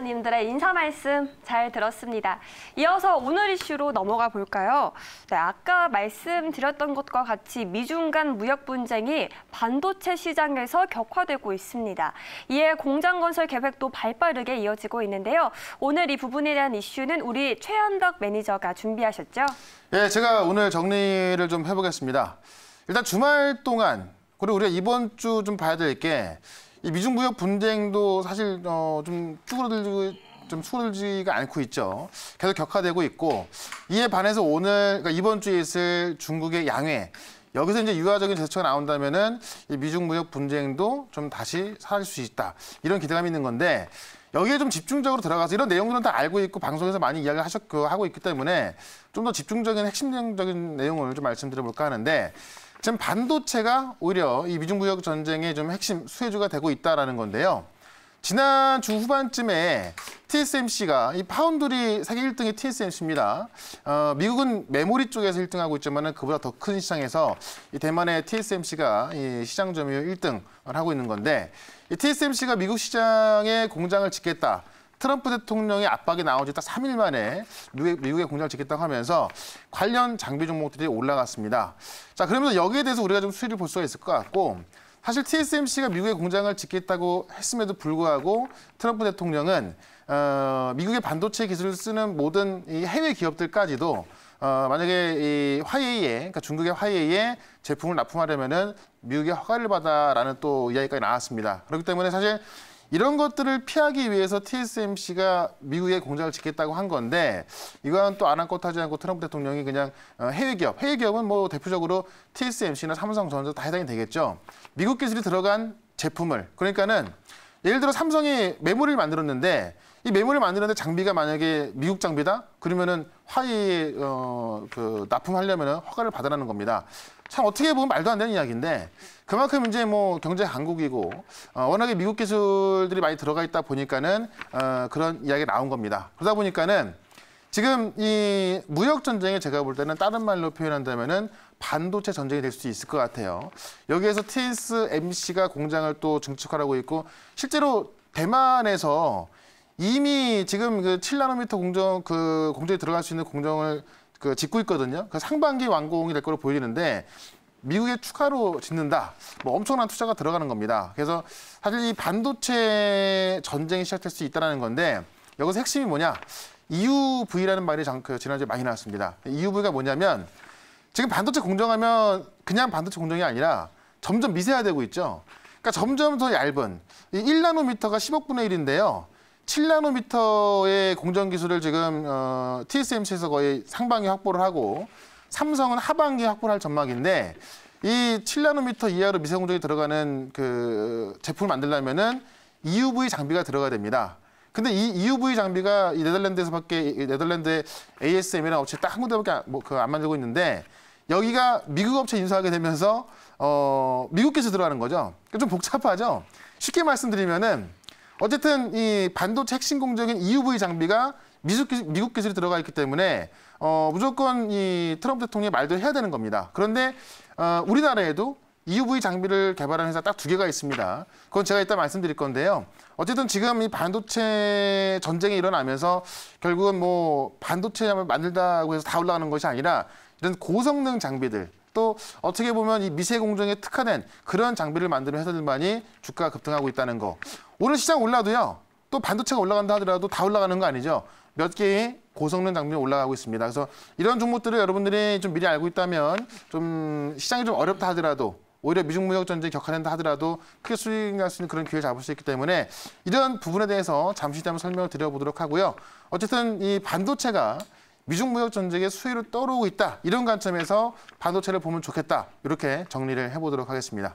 님들의 인사 말씀 잘 들었습니다. 이어서 오늘 이슈로 넘어가 볼까요? 네, 아까 말씀드렸던 것과 같이 미중 간 무역 분쟁이 반도체 시장에서 격화되고 있습니다. 이에 공장 건설 계획도 발빠르게 이어지고 있는데요. 오늘 이 부분에 대한 이슈는 우리 최현덕 매니저가 준비하셨죠? 네, 제가 오늘 정리를 좀 해보겠습니다. 일단 주말 동안 그리고 우리가 이번 주 좀 봐야 될 게 이 미중 무역 분쟁도 사실 좀 수그러들지가 않고 있죠. 계속 격화되고 있고 이에 반해서 오늘 그러니까 이번 주에 있을 중국의 양회 여기서 이제 유화적인 제스처가 나온다면은 이 미중 무역 분쟁도 좀 다시 사라질 수 있다 이런 기대감이 있는 건데 여기에 좀 집중적으로 들어가서 이런 내용들은 다 알고 있고 방송에서 많이 이야기를 하고 있기 때문에 좀 더 집중적인 핵심적인 내용을 좀 말씀드려볼까 하는데. 지금 반도체가 오히려 이 미중 무역 전쟁의 좀 핵심 수혜주가 되고 있다라는 건데요. 지난 주 후반쯤에 TSMC가 이 파운드리 세계 1등이 TSMC입니다. 미국은 메모리 쪽에서 1등하고 있지만은 그보다 더 큰 시장에서 이 대만의 TSMC가 이 시장 점유율 1등을 하고 있는 건데 이 TSMC가 미국 시장에 공장을 짓겠다. 트럼프 대통령의 압박이 나온 지 딱 3일 만에 미국의 공장을 짓겠다고 하면서 관련 장비 종목들이 올라갔습니다. 자, 그러면서 여기에 대해서 우리가 좀 수위를 볼 수가 있을 것 같고 사실 TSMC가 미국의 공장을 짓겠다고 했음에도 불구하고 트럼프 대통령은 미국의 반도체 기술을 쓰는 모든 이 해외 기업들까지도 만약에 이 화웨이에, 그러니까 중국의 화웨이에 제품을 납품하려면은 미국의 허가를 받아라는 또 이야기까지 나왔습니다. 그렇기 때문에 사실 이런 것들을 피하기 위해서 TSMC가 미국에 공장을 짓겠다고 한 건데 이건 또 아랑곳하지 않고 트럼프 대통령이 그냥 해외 기업은 뭐 대표적으로 TSMC나 삼성전자 다 해당이 되겠죠. 미국 기술이 들어간 제품을 그러니까는 예를 들어 삼성이 메모리를 만들었는데 이 메모리를 만드는데 장비가 만약에 미국 장비다? 그러면은 화웨이에 납품하려면 허가를 받으라는 겁니다. 참 어떻게 보면 말도 안 되는 이야기인데 그만큼 이제 뭐 경제 강국이고 워낙에 미국 기술들이 많이 들어가 있다 보니까는 그런 이야기가 나온 겁니다. 그러다 보니까는 지금 이 무역 전쟁에 제가 볼 때는 다른 말로 표현한다면은 반도체 전쟁이 될 수 있을 것 같아요. 여기에서 TSMC가 공장을 또 증축하라고 있고 실제로 대만에서 이미 지금 그 7나노미터 공정에 들어갈 수 있는 공정을 짓고 있거든요. 그 상반기 완공이 될 걸로 보이는데 미국에 추가로 짓는다. 뭐 엄청난 투자가 들어가는 겁니다. 그래서 사실 이 반도체 전쟁이 시작될 수 있다는 건데 여기서 핵심이 뭐냐? EUV라는 말이 지난주에 많이 나왔습니다. EUV가 뭐냐면 지금 반도체 공정하면 그냥 반도체 공정이 아니라 점점 미세화되고 있죠. 그러니까 점점 더 얇은 이 1나노미터가 10억분의 1인데요. 7나노미터의 공정 기술을 지금 TSMC에서 거의 상반기 확보를 하고 삼성은 하반기 확보를 할 전망인데 이 7나노미터 이하로 미세 공정이 들어가는 그 제품을 만들려면은 EUV 장비가 들어가야 됩니다. 근데 이 EUV 장비가 이 네덜란드의 ASM이라는 업체 딱 한 군데밖에 안 만들고 있는데 여기가 미국 업체 인수하게 되면서 미국 기술 들어가는 거죠. 좀 복잡하죠. 쉽게 말씀드리면은 어쨌든 이 반도체 핵심 공정인 EUV 장비가 미국 기술이 들어가 있기 때문에 무조건 이 트럼프 대통령이 말도 해야 되는 겁니다. 그런데 우리나라에도 EUV 장비를 개발한 회사 딱 2개가 있습니다. 그건 제가 이따 말씀드릴 건데요. 어쨌든 지금 이 반도체 전쟁이 일어나면서 결국은 뭐 반도체를 만들다고 해서 다 올라가는 것이 아니라 이런 고성능 장비들 또 어떻게 보면 이 미세 공정에 특화된 그런 장비를 만드는 회사들만이 주가가 급등하고 있다는 거. 오늘 시장 올라도요. 또 반도체가 올라간다 하더라도 다 올라가는 거 아니죠. 몇 개의 고성능 장비가 올라가고 있습니다. 그래서 이런 종목들을 여러분들이 좀 미리 알고 있다면 좀 시장이 좀 어렵다 하더라도 오히려 미중 무역 전쟁이 격화된다 하더라도 크게 수익날 수 있는 그런 기회를 잡을 수 있기 때문에 이런 부분에 대해서 잠시 뒤에 한번 설명을 드려보도록 하고요. 어쨌든 이 반도체가 미중 무역 전쟁의 수혜로 떠오르고 있다. 이런 관점에서 반도체를 보면 좋겠다. 이렇게 정리를 해보도록 하겠습니다.